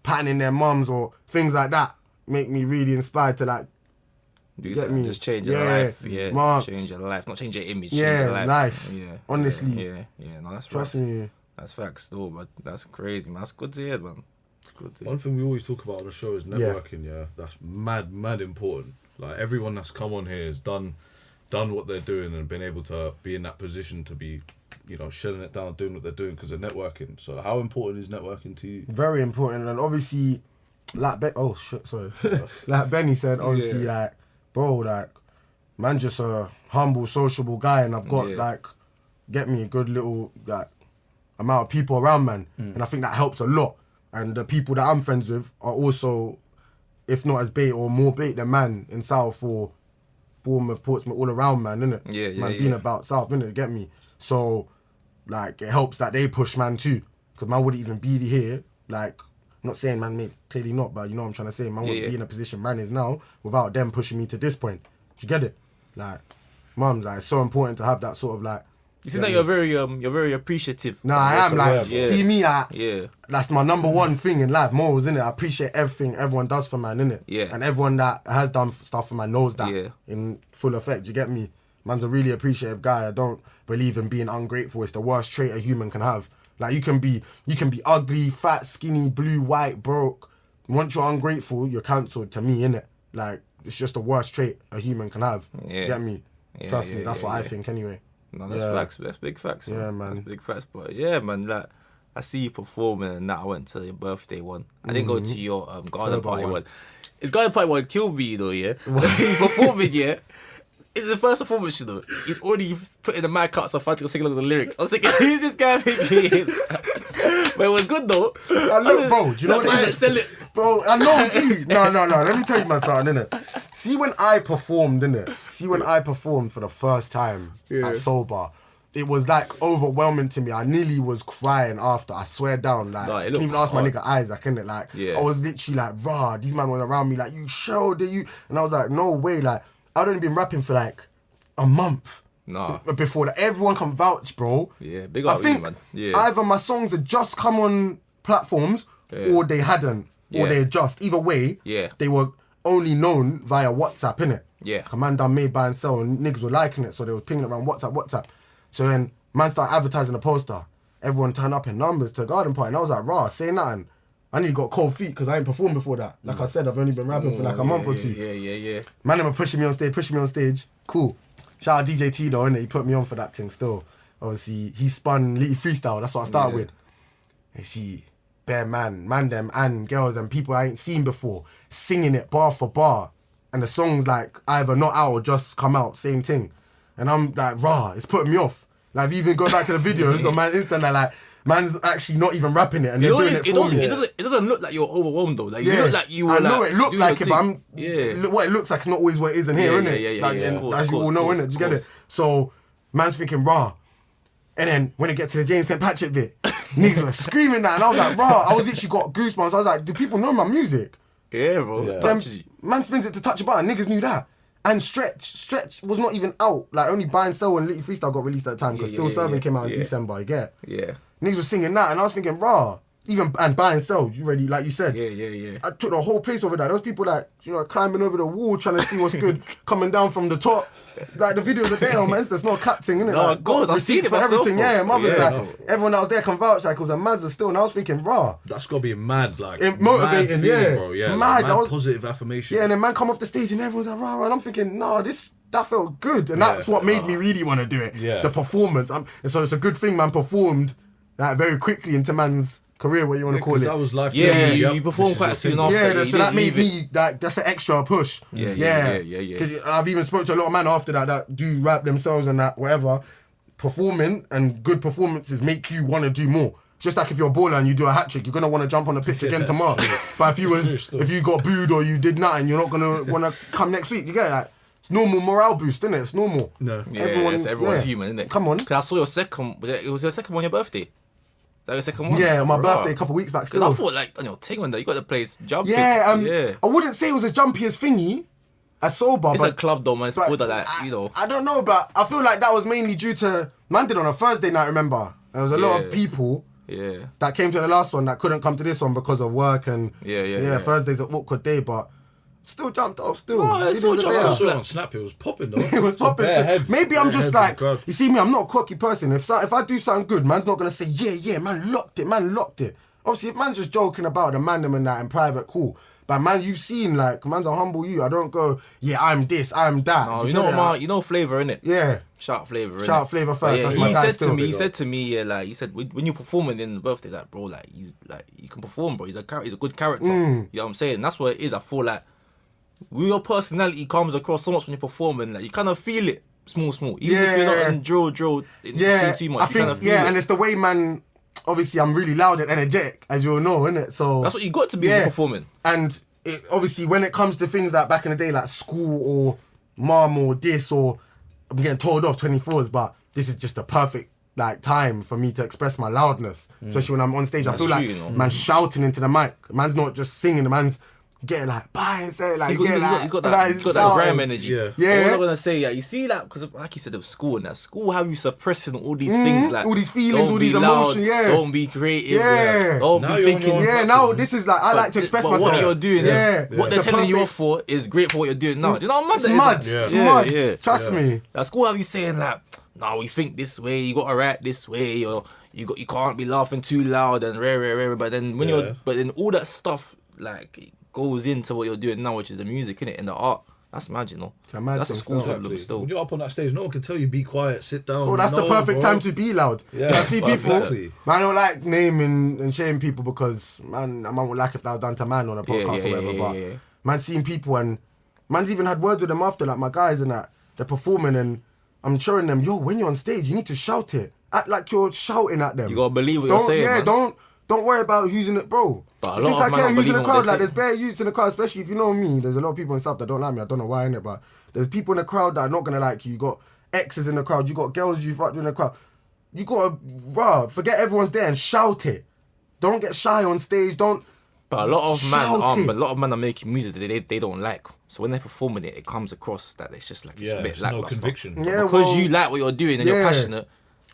patting their mums or things like that. Make me really inspired to like do something, just change your life. Yeah, change your life. Not change your image. Change your life. Yeah, honestly. Yeah. No, that's trust me. That's facts though, but that's crazy, man. That's good to hear, man. It's good to hear. One thing we always talk about on the show is networking. Yeah, that's mad important. Like, everyone that's come on here has done what they're doing and been able to be in that position to be, shutting it down, doing what they're doing because of networking. So how important is networking to you? Very important. And obviously, like like Benny said, obviously, like, bro, like, man just a humble, sociable guy, and I've got like, get me a good little like amount of people around, man. And I think that helps a lot. And the people that I'm friends with are also, if not as bait or more bait than man in South or Bournemouth, Portsmouth, all around, man, innit? Being about South, innit? Get me? So, like, it helps that they push man too, because man wouldn't even be here. Like, I'm not saying man, mate, clearly not, but you know what I'm trying to say. Man wouldn't be in a position man is now without them pushing me to this point. Do you get it? Like, mum's like, it's so important to have that sort of like. You seem like you're very appreciative. Nah, I am like, see me, that's my number one thing in life, morals, innit? I appreciate everything everyone does for man, innit? Yeah. And everyone that has done stuff for man knows that in full effect, you get me? Man's a really appreciative guy. I don't believe in being ungrateful. It's the worst trait a human can have. Like, you can be ugly, fat, skinny, blue, white, broke. Once you're ungrateful, you're cancelled to me, innit? Like, it's just the worst trait a human can have. You get me? Trust me, that's what I think anyway. No, that's facts. That's big facts. Man. Yeah, man. That's big facts. But yeah, man, like I see you performing, and now I went to your birthday one. I didn't go to your garden party one. His garden party one killed me, though. Yeah, he's performing. Yeah, it's the first performance, you know. He's already putting the mic out so far to sing along with the lyrics. I was thinking, who's this guy? But it was good though. I look, bro. Do you know what it is? Bro, I know, geez. No. Let me tell you my something, innit? See when I performed, innit? I performed for the first time at Sober. It was like overwhelming to me. I nearly was crying after. I swear down. Like, I didn't even ask my nigga Isaac, innit? Like, I was literally like, rah, these man were around me like, you showed it, you. And I was like, no way. Like, I'd only been rapping for like a month. Before that. Everyone can vouch, bro. Yeah, big up you, man. Yeah. Either my songs had just come on platforms or they hadn't. Or they just. Either way, they were only known via WhatsApp, innit? Yeah. A man done made, buy and sell, and niggas were liking it, so they were pinging around WhatsApp. So then, man started advertising the poster. Everyone turned up in numbers to a garden party, and I was like, rah, say nothing. I nearly got cold feet because I ain't performed before that. Like I said, I've only been rapping for like a month or two. Yeah. Man, they were pushing me on stage. Cool. Shout out DJ T though, innit? He put me on for that thing still. Obviously, he spun Litty Freestyle, that's what I started with. And see, bare man them and girls and people I ain't seen before singing it bar for bar. And the song's like either not out or just come out, same thing. And I'm like, rah, it's putting me off. Like, if you even go back to the videos on my Insta, like, man's actually not even rapping it and they're doing it for me. It doesn't look like you're overwhelmed though. Like, you look like you were. I know it looked like it, but what it looks like is not always what it is in here, innit? As you all know, innit? Do you get it? So, man's thinking, rah. And then when it gets to the James St. Patrick bit, niggas were screaming that, and I was like, rah. I was literally got goosebumps. I was like, do people know my music? Yeah, bro. Then, man spins it to touch a button. Niggas knew that. And Stretch was not even out. Like, only Buy and Sell and Litty Freestyle got released at the time because Still Serving came out in December, you get? Yeah. Niggas were singing that, and I was thinking, rah. Even, and Buy and Sell, you ready, like you said. Yeah. I took the whole place over there. Those people, like, you know, climbing over the wall trying to see what's good, coming down from the top. Like, the videos are there, man. There's no cat thing, innit? No, like, of course, I've seen it for myself, everything, bro. Mother's like, everyone that was there can vouch, like, it was a Mazda still, and I was thinking, rah. That's gotta be mad, like, motivating, mad feeling, bro. Yeah, mad. Like, positive affirmation. Yeah, and then man come off the stage and everyone's like, rah, and I'm thinking, nah, that felt good, and that's what made me really want to do it. Yeah. The performance. And so it's a good thing man performed like very quickly into man's career, what you want to call it. That was life. You performed quite soon after. Yeah, so that made me like that's an extra push. Yeah. Because I've even spoke to a lot of men after that do rap themselves and that whatever. Performing and good performances make you want to do more. Just like if you're a baller and you do a hat trick, you're gonna want to jump on the pitch again tomorrow. But if you got booed or you did nothing, you're not gonna want to come next week. You get it? Like, it's normal morale boost, isn't it? It's normal. No. Everyone's human, isn't it? Come on. Because I saw your second. It was your second one on your birthday. Is that your second one? Yeah, on my birthday a couple of weeks back. Still. I thought like on your thing one day you got the place jumpy. I wouldn't say it was as jumpy as Thingy, as Sober. It's but, a club though, man. It's older, like you know. I don't know, but I feel like that was mainly due to man did on a Thursday night. Remember, there was a lot of people. Yeah. That came to the last one that couldn't come to this one because of work and Thursday's an awkward day, but. Still jumped off, still. Oh, still jumped off. On Snap, it was popping though. It was popping. Maybe I'm just like, you see me, I'm not a cocky person. If I do something good, man's not going to say, yeah, man locked it. Obviously, if man's just joking about the man and that in private, cool. But man, you've seen, like, man's a humble you. I don't go, yeah, I'm this, I'm that. No, you know Flavour, innit? Yeah. Shout Flavour, innit? Shout Flavour first. Yeah, that's he said to me, yeah, like, he said, when you're performing in the birthday, like, bro, like, he's like, you can perform, bro. He's a good character. You know what I'm saying? That's what it is. I feel like, your personality comes across so much when you're performing, like you kind of feel it small. Even if you're not in drill, too much. I think, and it's the way man. Obviously, I'm really loud and energetic, as you all know, innit? So that's what you got to be when you're performing. And obviously, when it comes to things like back in the day, like school or mom or this, or I'm getting told off 24s, but this is just a perfect like time for me to express my loudness, especially when I'm on stage. I feel like man's shouting into the mic. Man's not just singing. The man's getting like buy and say like he's got that gram energy. Yeah. What I'm gonna say, you see that because like you said, of school and that school, how you suppressing all these things, like all these feelings, all these emotions. Don't be creative. Don't be thinking. Now this is like I like to express myself. What you're doing is what they're telling you off for is great for what you're doing now. Do you know how mad that is? It's mad. Trust me. At school, have you saying like, no, we think this way, you gotta rap this way, or you can't be laughing too loud and rare. But then when then all that stuff like goes into what you're doing now, which is the music, innit, and the art. That's mad, you know. That's a school Exactly. problem still. When you're up on that stage, no one can tell you be quiet, sit down. Bro, that's the perfect time to be loud. Yeah, I see people, exactly. man, I don't like naming and shaming people because, man, I might like if that was done to man on a podcast or whatever, but man, seeing people and man's even had words with them after, like my guys and that, they're performing and I'm showing them, yo, when you're on stage, you need to shout it. Act like you're shouting at them. You gotta believe what you're saying, man. Don't worry about who's in it, bro. But a lot of man who's in the crowd. Like, say. there's bare youths in the crowd, especially if you know me. There's a lot of people in South that don't like me. I don't know why, innit, but there's people in the crowd that are not gonna like you. You got exes in the crowd. You got girls you've fucked with in the crowd. You gotta, forget everyone's there and shout it. Don't get shy on stage. Don't. But a lot of men are making music that they don't like. So when they're performing it, it comes across that it's just like it's a bit lackluster. No conviction. Yeah, because you like what you're doing and you're passionate,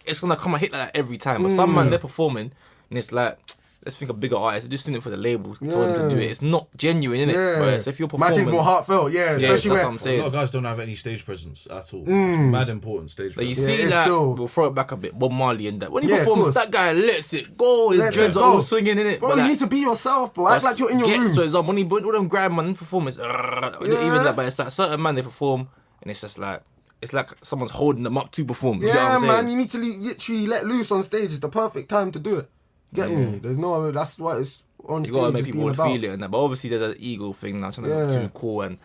it's gonna come and hit like that every time. But some man, they're performing and it's like, let's think of bigger artists. They're just doing it for the labels. Told them to do it. It's not genuine, innit? Yeah. So if you're performing, my thing's more heartfelt. Yeah, that's especially what I'm saying. A lot of guys don't have any stage presence at all. It's mad important stage Like you presence. see that, we'll throw it back a bit. Bob Marley and that. When he performs, that guy lets it go. His dreads are all swinging in it. Bro, you need to be yourself, bro. Act like you're in your room. So example, when he put all them grand man performance, even that, but it's like certain man they perform, and it's just like it's like someone's holding them up to perform. You know what I'm saying? Man, you need to literally let loose on stage. It's the perfect time to do it. Get me? There's no other. That's why it's on You stage. gotta make people about. feel it and that. But obviously there's an ego thing now, trying to look too cool and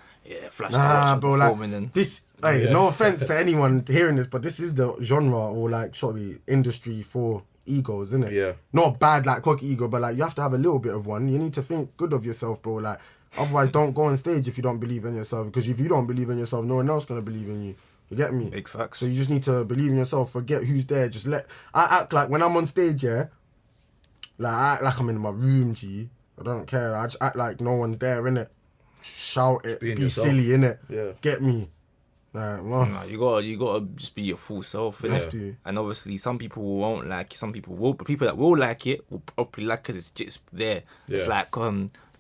flash the bro, performing like and this. Hey, no offense to anyone hearing this, but this is the genre or like industry for egos, isn't it? Yeah. Not bad like cocky ego, but like you have to have a little bit of one. You need to think good of yourself, bro. Like otherwise, don't go on stage if you don't believe in yourself. Because if you don't believe in yourself, no one else gonna believe in you. You get me? Big facts. So you just need to believe in yourself. Forget who's there. I act like when I'm on stage, like I act like I'm in my room, G. I don't care. I just act like no one's there, innit? Shout it, be silly, innit? Yeah. Get me? Like, well, no, you gotta just be your full self, innit? have to. And obviously some people won't like it, some people will, but people that will like it will probably like it because it's just there. Yeah. It's like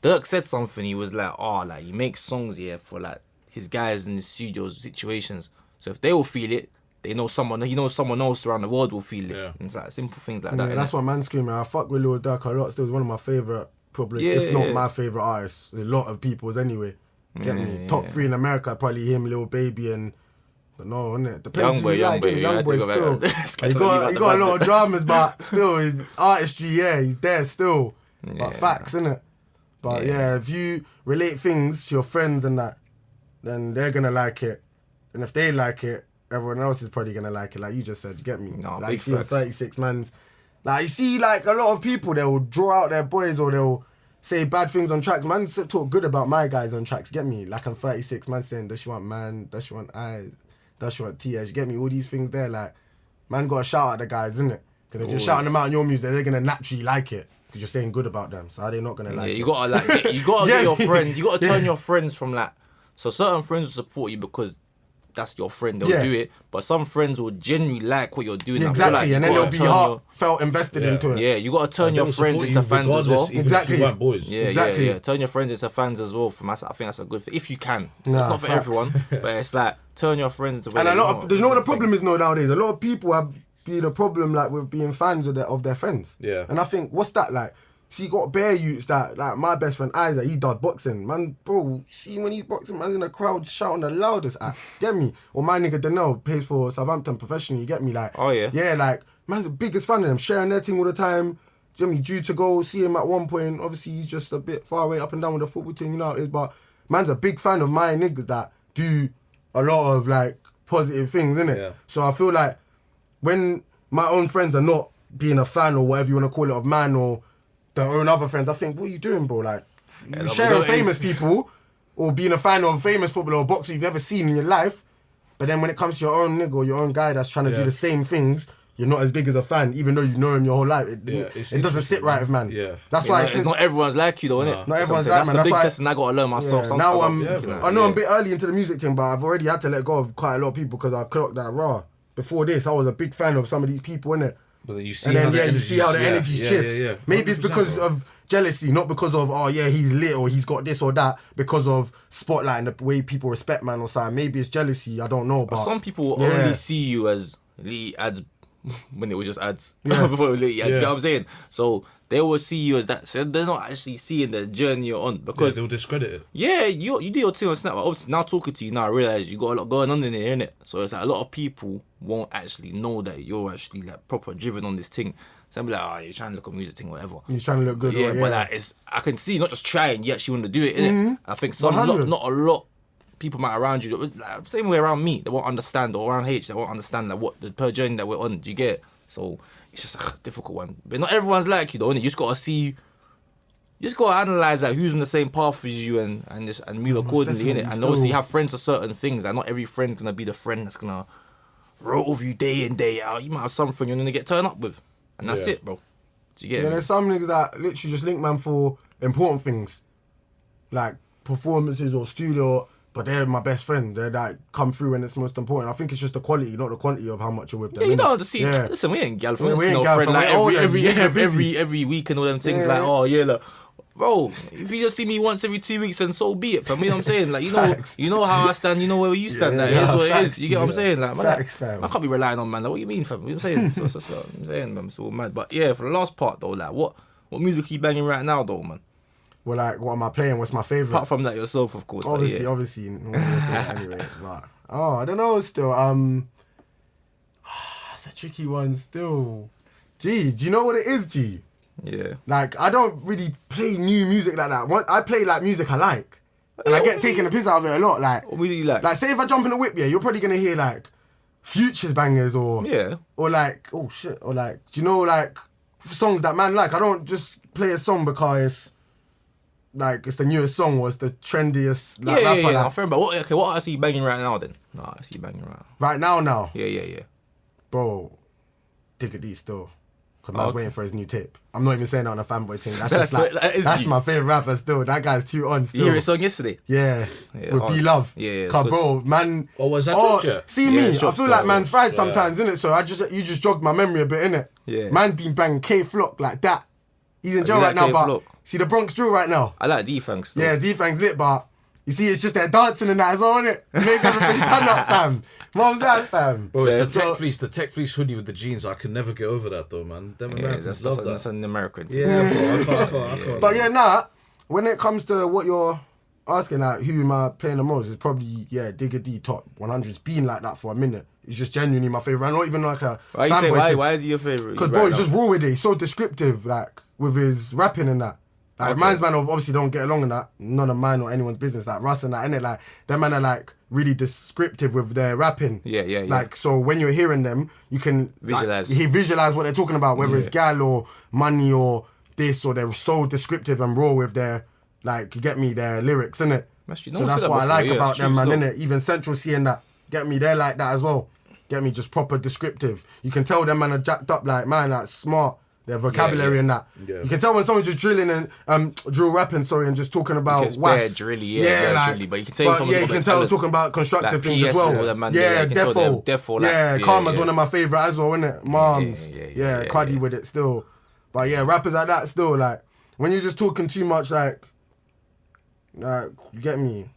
Dirk said something. He was like, like he makes songs for like his guys in the studios situations. So if they will feel it, he knows someone else around the world will feel it. Yeah. And it's like simple things like that. That's what man's screaming. I fuck with Little Dirk a lot. Still, he's one of my favourite, probably, if not my favourite artists. A lot of people's anyway. Get me? Top 3 in America, probably him, Lil Baby, and but no, innit? Depends Young boy, still. He got a lot of dramas, but still, his artistry, he's there still. But facts, innit? But if you relate things to your friends and that, then they're gonna like it. And if they like it, everyone else is probably gonna like it. Like you just said, you get me? No, like you see 36 mans. Like you see, like a lot of people, they will draw out their boys or they'll say bad things on tracks. Man talk good about my guys on tracks. Get me? Like I'm 36, man saying does she want man, does she want eyes, does she want tears? You get me? All these things there, like man gotta shout at the guys, innit? Because if you're shouting them out in your music, they're gonna naturally like it. Because you're saying good about them, so how they not gonna like it? You gotta get your friend. You gotta turn your friends from like. So certain friends will support you because that's your friend. They'll do it, but some friends will genuinely like what you're doing. Exactly, and then they'll be heartfelt invested into it. Yeah, you gotta turn your friends into fans as well. Exactly. Yeah. Turn your friends into fans as well. I think that's a good thing if you can. So it's not for everyone, but it's like turn your friends into. And a lot of there's what the problem is nowadays. A lot of people have been a problem like with being fans of their friends. Yeah. And I think what's that like? See, you got bare youths that, like my best friend Isaac, he does boxing. Man, bro, see when he's boxing, man's in the crowd shouting the loudest at. Get me? Or my nigga Danelle plays for Southampton professionally, you get me? Like, oh yeah. Yeah, like, man's the biggest fan of them, sharing their team all the time. You know me? Due to go see him at one point, obviously he's just a bit far away up and down with the football team, you know how it is, but man's a big fan of my niggas that do a lot of, like, positive things, innit? Yeah. So I feel like when my own friends are not being a fan or whatever you want to call it of man or their own other friends, I think, what are you doing, bro? Like, sharing famous people or being a fan of a famous footballer or boxer you've never seen in your life, but then when it comes to your own nigga or your own guy that's trying to do the same things, you're not as big as a fan, even though you know him your whole life. It doesn't sit right with man. Yeah. That's why it's not everyone's like you though, innit? Not everyone's like man. That's the big test, and I gotta learn myself. Yeah. Now I know I'm a bit early into the music thing, but I've already had to let go of quite a lot of people because I clocked that raw. Before this, I was a big fan of some of these people, innit? But then you see how the energy shifts. Yeah. Maybe it's because of jealousy, not because of he's lit or he's got this or that, because of spotlight and the way people respect man or something. Maybe it's jealousy, I don't know. But some people will only see you as Litty Adz when it was just ads. Before it was Litty Adz, you know what I'm saying? So they will see you as that. So they're not actually seeing the journey you're on because they'll discredit it. Yeah, you do your thing on Snap. But obviously, now talking to you, now I realise you got a lot going on in there, innit? So it's like a lot of people won't actually know that you're actually like proper driven on this thing. So I'm like, oh, you're trying to look at music thing, whatever. You're trying to look good. Yeah, but like, I can see not just trying, you actually want to do it, innit? I think not a lot people might around you, like, same way around me, they won't understand, or around H, they won't understand like what the per journey that we're on. Do you get it? So it's just a difficult one. But not everyone's like you though, innit? You just gotta see, you just gotta analyse like who's on the same path as you and move accordingly, innit? And obviously have friends for certain things. Like not every friend's gonna be the friend that's gonna roll with you day in, day out. You might have some friend you're gonna get turned up with. And that's it, bro. Do you get it? There's some niggas that literally just link man for important things. Like performances or studio, but they're my best friend. They're like come through when it's most important. I think it's just the quality, not the quantity of how much you're with them. Yeah, you don't have to see. Yeah. Listen, we ain't gal from. We ain't no gal friend from like every week and all them things. Like, oh yeah, like, bro, if you just see me once every 2 weeks, then so be it. For me, you know what I'm saying, like, you know how I stand, you know where you stand. Like, here's what it is. You get what I'm saying, like, man, I can't be relying on man. Like, what you mean, fam? You know what I'm saying? So I'm saying, man, it's all mad. But yeah, for the last part though, like, what music are you banging right now though, man? Well, like, what am I playing? What's my favourite? Apart from that yourself, of course. Obviously. Anyway, like, I don't know. Still, it's a tricky one. Still, G, do you know what it is, G? Yeah. Like, I don't really play new music like that. I play like music I like, and I get taken a piss out of it a lot. Like, what do you like? Like, say if I jump in the whip, yeah, you're probably gonna hear like Future's bangers or like, oh shit, or like, do you know, like songs that man like. I don't just play a song because it's like it's the newest song or it's the trendiest like, rapper. Yeah. I'm fair, but what I see you banging right now then? No, I see you banging right now. Yeah. Bro, Diggity still. Because I was waiting for his new tape. I'm not even saying that on a fanboy thing. That's just that's my favourite rapper still. That guy's too on still. You hear his song yesterday? Yeah. With B-Love. Yeah. Cause bro, man. Oh, was that dropped yet? See me, I feel like man's fried sometimes, innit? So you just jogged my memory a bit, innit? Yeah. Man been banging K-Flock like that. He's in jail right now, but see the Bronx drill right now. I like D-Fangs still. Yeah, D-Fangs lit, but you see it's just they're dancing and that as well, innit? It makes everything turn up, fam. Mom's that, fam. Bro, it's the tech fleece hoodie with the jeans. I can never get over that though, man. Them Americans love that. That's an American thing. Yeah, bro, I can't. But yeah, when it comes to what you're asking, like, who am I playing the most, it's probably, Digga D top 100. It's been like that for a minute. It's just genuinely my favourite. I'm not even like a why is he your favourite? Because, bro, he's just raw with it. He's so descriptive, like, with his rapping and that. Like, man's man obviously don't get along in that. None of mine or anyone's business. Like, Russ and that, innit? Like, them man are, like, really descriptive with their rapping. Yeah. Like, so when you're hearing them, you can visualize. Like, visualize what they're talking about, whether it's gal or money or this, or they're so descriptive and raw with their, like, you get me, their lyrics, innit? So that's what I like about them, man, innit? Even Central seeing that, get me, they're like that as well. Get me, just proper descriptive. You can tell them man are jacked up, like, man, like, smart. Their vocabulary and that. Yeah. You can tell when someone's just drilling and drill rapping, and just talking about drilly, drilly, but you can tell you can tell talking about constructive like things as well. Defo. Karma's one of my favourite as well, isn't it? Moms. Quaddy with it still. But yeah, rappers like that still, like, when you're just talking too much, like you get me,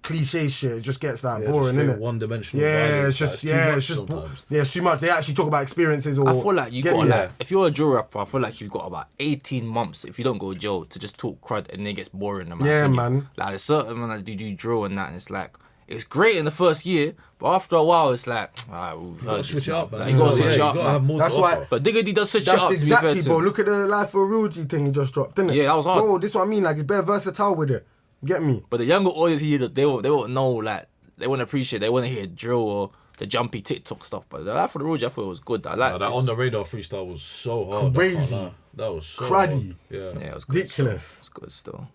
cliche shit, it just gets that boring, innit? One-dimensional. It's too much. They actually talk about experiences. Or I feel like you got like, if you're a drill rapper, I feel like you've got about 18 months if you don't go to jail to just talk crud, and then it gets boring. Man. Like there's certain man that do drill and that, and it's like it's great in the first year, but after a while it's like, we've heard this. Switch up, man. You gotta switch up. Have more that's why. But Digga D does switch it up. Exactly, bro. Look at the Life for Real G thing he just dropped, didn't it? Yeah, that was hard. Bro, this is what I mean. Like, he's very versatile with it. Get me? But the younger audience here, they won't know, like, they won't appreciate, they want to hear drill or the jumpy TikTok stuff. But the Life for the Road, I thought it was good. I like that On the Radar freestyle was so hard. Crazy. That was so cruddy. Hard. Yeah, it was good. Ridiculous. It was good still.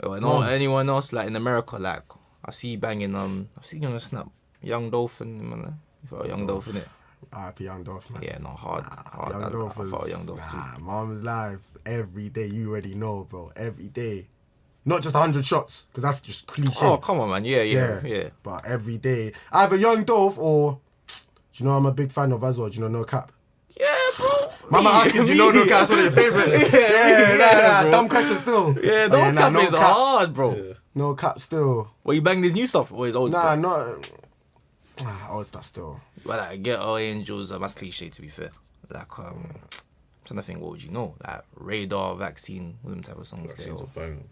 Anyone else, like, in America, like, I see you banging, I've seen you on the Snap, Young Dolphin, man. You felt Young Dolphin, innit? R.I.P. Young Dolphin, man. Yeah, no, hard. Young Dolphin. I felt Young Dolphin too. Mom's live every day. You already know, bro. Every day. Not just 100 shots, because that's just cliche. Oh, come on, man. Yeah. But every day. Either Young Dolph or, do you know I'm a big fan of as well? Do you know No Cap? Yeah, bro. Mama asking, do you know No Cap? That's one of your favourite. Yeah, dumb question still. Yeah, No Cap is hard, bro. Yeah. No Cap still. Well, you banging his new stuff or his old stuff? Not. Old stuff still. Well, like Ghetto Angels, that's cliche to be fair. Like, I'm trying to think, what would you know? Like Radar, Vaccine, all them type of songs. Vaccine's a banger.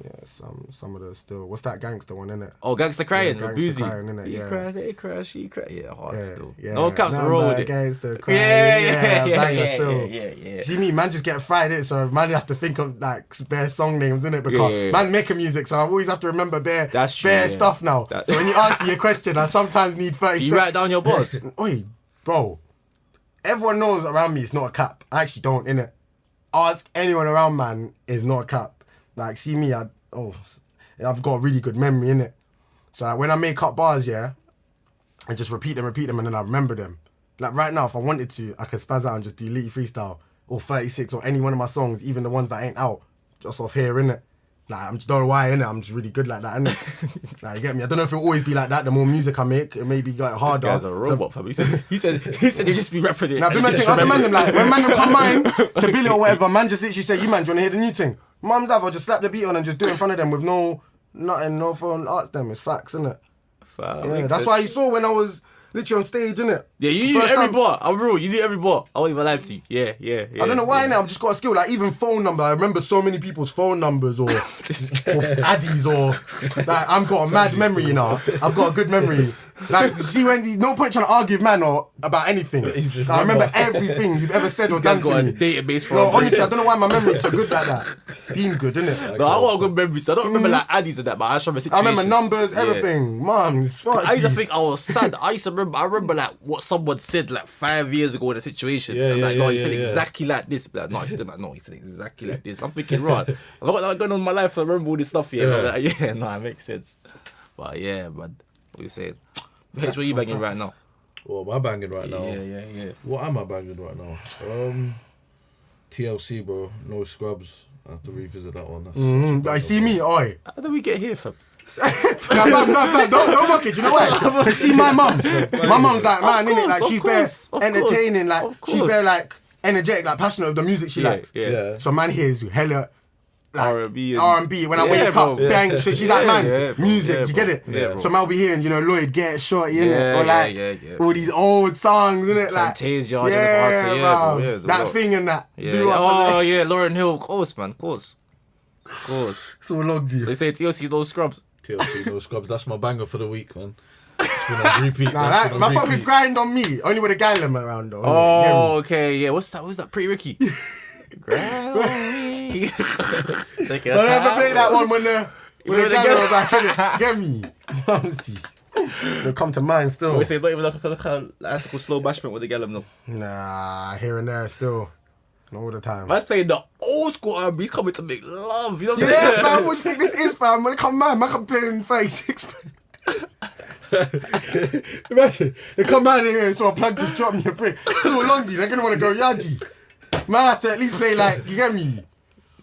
Yeah, some of the still. What's that gangster one, innit? Oh, Gangster Crying, yeah, Boozy. Crying, innit? He cries, they cry, she cry. Yeah, hard still. Yeah. No caps roll with it. Gangster Crying. Yeah, still. Yeah. See me, man, just get fried it, so man, you have to think of like bare song names, innit? Because man making music, so I always have to remember bare stuff now. So when you ask me a question, I sometimes need 30 seconds. You write down your boss. Oi, bro. Everyone knows around me it's not a cap. I actually don't, innit? Ask anyone around, man, it's not a cap. Like, see me, I've got a really good memory, innit? So like, when I make up bars, I just repeat them, and then I remember them. Like right now, if I wanted to, I could spaz out and just do Litty Freestyle or 36 or any one of my songs, even the ones that ain't out, just off here, innit? Like, I just don't know why, innit? I'm just really good like that, innit? Like, you get me? I don't know if it'll always be like that. The more music I make, it maybe get harder. This guy's a robot, fam. He said you just be rapping it. Now, man, like, when man come mine to Billy or whatever, man just literally say, you man, do you want to hear the new thing? Mum's have, I'll just slap the beat on and just do it in front of them with no phone arts them. It's facts, innit? That's why you saw when I was literally on stage, innit? Yeah, you knew every bar. I'm real. You knew every bar. I won't even lie to you. Yeah. I don't know why now. I've just got a skill. Like even phone number. I remember so many people's phone numbers or addies or like I've got a mad memory, you know. I've got a good memory. Like, you see, when no point trying to argue with man or about anything. Like, I remember everything you've ever said or done to me. Database for honestly, I don't know why my memory's so good like that. It's been good, innit? No, I got a good memory. So I don't remember like addies and that, but I just remember situations. I remember numbers, everything. Man, it's fun. I used to think I was sad. I remember like what someone said like 5 years ago in a situation. He said exactly like this. But like, no, he said exactly like this. I'm thinking, right, I've got that going on in my life. I remember all this stuff here. It makes sense. But yeah, man, what you saying? H, what are you banging right now? What am I banging right now? Yeah. What am I banging right now? TLC, bro. No Scrubs. I have to revisit that one. I see me, oi. How did we get here, fam? No, don't mock it. You know why? See, my mum's like, man, innit? Like, she's bare entertaining, like, she's bare, like, energetic, like, passionate of the music she likes. Yeah. So, man hears hella like R&B. When I wake up, bang. So she's like, man, music, you get it? Yeah, so I'll be hearing, Lloyd, Get Shorty, innit? Or like, all these old songs, innit? Like, Fantasia, bro. That thing and that. Yeah. Lauryn Hill, of course, man, of course. It's all logged you. So you say TLC, No Scrubs? TLC, No Scrubs. That's my banger for the week, man. It's been on repeat. My fuck with Grind on Me. Only with a guy lemon around, though. Oh, okay, yeah. What's that? Pretty Ricky. Grind on Me. Take your time. Don't ever play that one when the guy was like, get me. They'll come to mind still. We say not even like a classical slow bashment with the gallum though. Nah, here and there still. Not all the time. Man's playing the old school R&B. He's coming to make love. You know what I'm saying? Yeah, fam. What do you think this is, fam? When it come man can play in 36. Imagine, they come man in here and so I plug this drop me a brick. It's all longy. They're gonna want to go yardie. Man, I have to at least play like, you get me?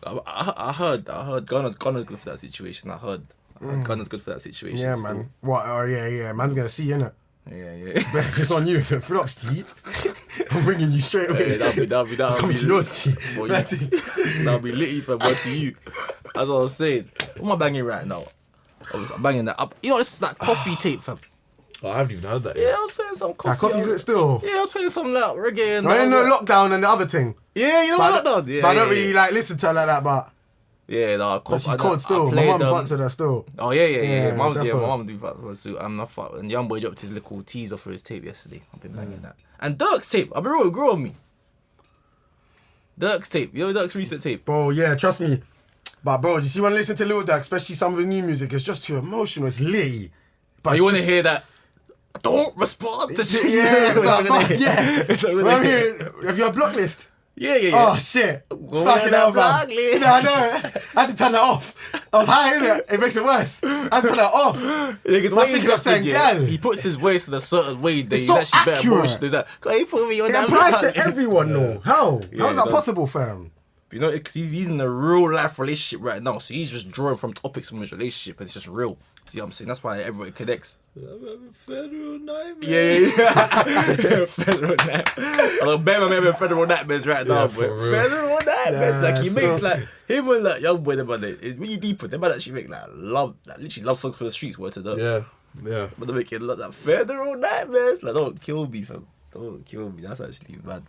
I heard Gunna's good for that situation. I heard Gunna's good for that situation. Yeah, still. man. What? Oh, yeah. Man's gonna see, innit? Yeah. It's on you if it flops, T. I'm bringing you straight away. That'll be Come to yours, T. That'll be litty for what to you. As I was saying, what am I banging right now? I'm banging that up. You know, this is like coffee tape, fam. Oh, I haven't even heard that yet. Yeah, I was playing some coffee. Coffee's it still? Yeah, I was playing some like reggae and I know lockdown and the other thing. Yeah, you know lockdown. Yeah, but I don't really like listen to her like that, but yeah, no, coffee. She's cold still. My mum fucks with her still. Oh yeah. My mum do fuck with her. I'm not fuck. And Young Boy dropped his little teaser for his tape yesterday. I've been banging that. And Dirk's tape. I've been real, it grew on me. Dirk's tape. You know Dirk's recent tape. Bro, yeah, trust me. But bro, you see when I listen to Lil Dirk, especially some of his new music, it's just too emotional. It's litty. But you want to hear that? Don't respond to shit. Yeah, I'm here. Have you a block list? Yeah. Oh shit. Fucking hell, man. Yeah, I know. I had to turn that off. I was high, innit? It makes it worse. I had to turn that off. He puts his voice in a certain way that he's so actually better emotional. He's like, can you put me on that? It applies to everyone, though. How is that possible, fam? You know, because he's in a real life relationship right now, so he's just drawing from topics from his relationship, and it's just real. See what I'm saying? That's why everybody connects. Federal nightmares. Yeah. Federal nightmares. I don't bet my man federal nightmares right now, but federal nightmares. Like he makes like him and like Young Boy, when you deeper, they might actually make like love, like literally love songs for the streets. Word to that. Yeah. Yeah. But they make it look like federal nightmares. Like, don't kill me, fam. Don't kill me. That's actually mad.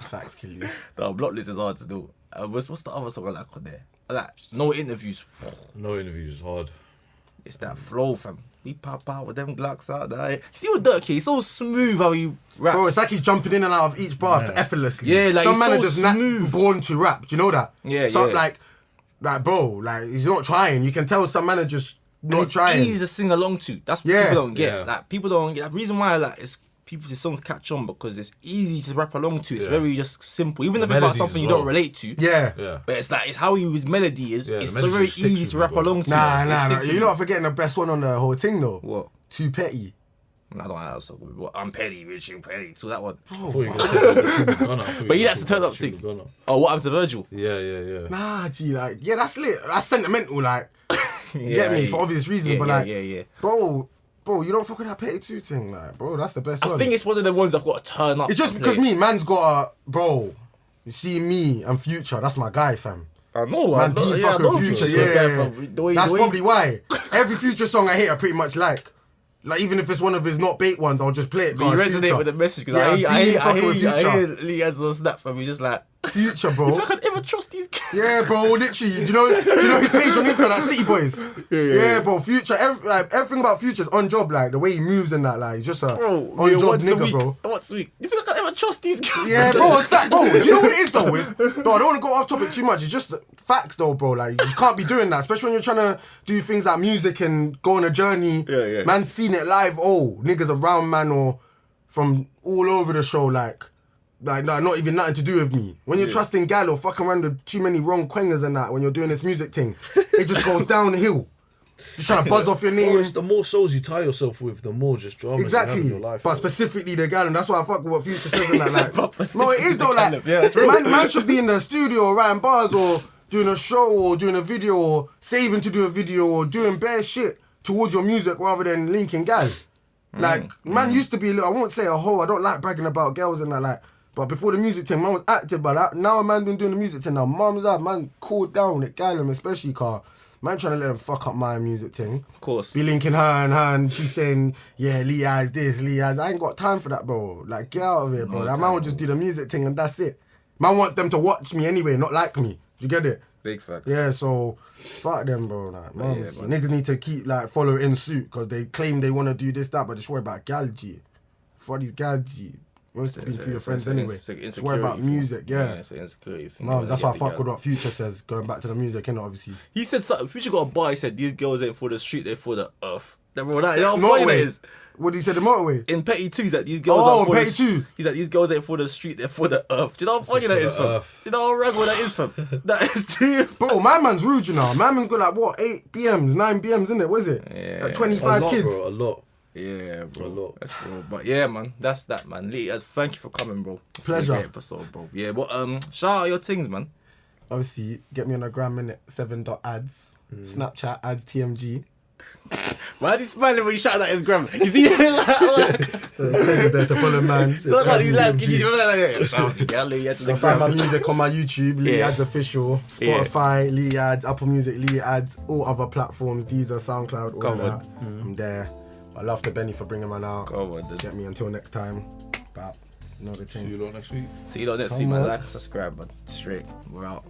Facts kill you. The block list is hard to do. What's the other song I like on there? I like no interviews. No interviews is hard. It's that flow, fam. We pop out with them Glocks out there. You see with Dirk, he's so smooth how he raps. Bro, it's like he's jumping in and out of each bar effortlessly. Yeah, like some he's man so are just smooth. born to rap. Do you know that? Yeah, so, yeah. Like, bro, like he's not trying. You can tell some man are just not it's trying. easy to sing along to. That's what people don't get. Like people don't get. The reason why like it's people's songs catch on because it's easy to rap along to. It's very just simple. Even if it's about something you don't relate to. Yeah. But it's like it's how his melody is. Yeah, it's so very easy to rap along to. Nah. You're not forgetting the best one on the whole thing though. What? Too Petty. I don't like that song. What? I'm petty, rich, you petty. To that one. But that's the turn up thing. Oh, what happened to Virgil? Yeah. Nah, G, like, yeah, that's lit. That's sentimental, like. You get me? For obvious reasons, but like, bro, you don't fuck with that Petty 2 thing, like, bro, that's the best one. I think it's one of the ones I've got to turn up. It's just because man's got a, bro, you see me and Future, that's my guy, fam. I know, man. Future, yeah. That's probably why. Every Future song I hate, I pretty much like. Like, even if it's one of his not bait ones, I'll just play it. But you resonate with the message, because I hear Litty Adz on Snap from me just like... Future, bro. If I could ever trust these guys. Yeah, bro, literally. You know his page on Insta, that City Boys? Yeah, bro, Future, everything about Future's on job, like, the way he moves and that, like, he's just a on-job nigga, bro. Once a week. You think I could ever trust these guys? Yeah, bro, it's that, bro. Do you know what it is, though, Bro, I don't want to go off topic too much. It's just facts, though, bro. Like, you can't be doing that, especially when you're trying to do things like music and go on a journey. Yeah. Man's seen it live, niggas around, man, or from all over the show, like not even nothing to do with me. When you're trusting gal or fucking around with too many wrong quangers and that, when you're doing this music thing, it just goes downhill. Just trying to buzz off your name. The more souls you tie yourself with, the more just drama you have in your life. But specifically the gal, and that's why I fuck with what Future says and that. Like, no, it is though. Like, it's real. Man should be in the studio writing bars or doing a show or doing a video or saving to do a video or doing bare shit towards your music rather than linking gal. Like, man used to be, I won't say a hoe, I don't like bragging about girls and that, like, but before the music thing, man was active, but that, now a man been doing the music thing, now mum's out, man cooled down at Gallum, especially car. Man trying to let them fuck up my music thing. Of course. Be linking her and she's saying, yeah, Litty Adz this, Litty Adz. I ain't got time for that, bro. Like, get out of here, bro. That man will just do the music thing and that's it. Man wants them to watch me anyway, not like me. Do you get it? Big facts. Yeah, so fuck them, bro. Like, niggas need to keep like follow in suit because they claim they want to do this, that, but just worry about gal G. For these gal G. Wants to be for your friends anyway. Just worry about music, yeah. It's an insecurity thing. No, that's why I fuck with what Future says, going back to the music, innit, obviously. He said something, Future got a bar, he said, these girls ain't for the street, they're for the earth. You know how funny that is? What did he say, the motorway? In Petty 2, he's like, these girls are for Petty 2. He's like, these girls ain't for the street, they're for the earth. Do you know how funny that is, fam? Do you know how ragged that is, fam? That is too... Bro, my man's rude, you know. My man's got like, what, 8 BMs, 9 BMs, innit? What is it? Yeah. Like 25 kids. Bro, a lot. Yeah, bro. A lot. That's bro. But yeah, man, that's that, man. Litty Adz, thank you for coming, bro. It's pleasure. a great episode, bro. Yeah, but shout out your things, man. Obviously, get me on the gram, innit? 7.ads. Snapchat, ads TMG. Why is he smiling when he shouted at his gram? You see there to follow, man. Look at these lads. Find my music on my YouTube, Litty Adz Official, Spotify, Litty Adz, Apple Music, Litty Adz, all other platforms, Deezer, SoundCloud, all of that. I'm there. I love to Benny for bringing man out. Get me until next time. But know the thing. See you lot next week. See you lot next week, man. Like and subscribe, man. Straight. We're out.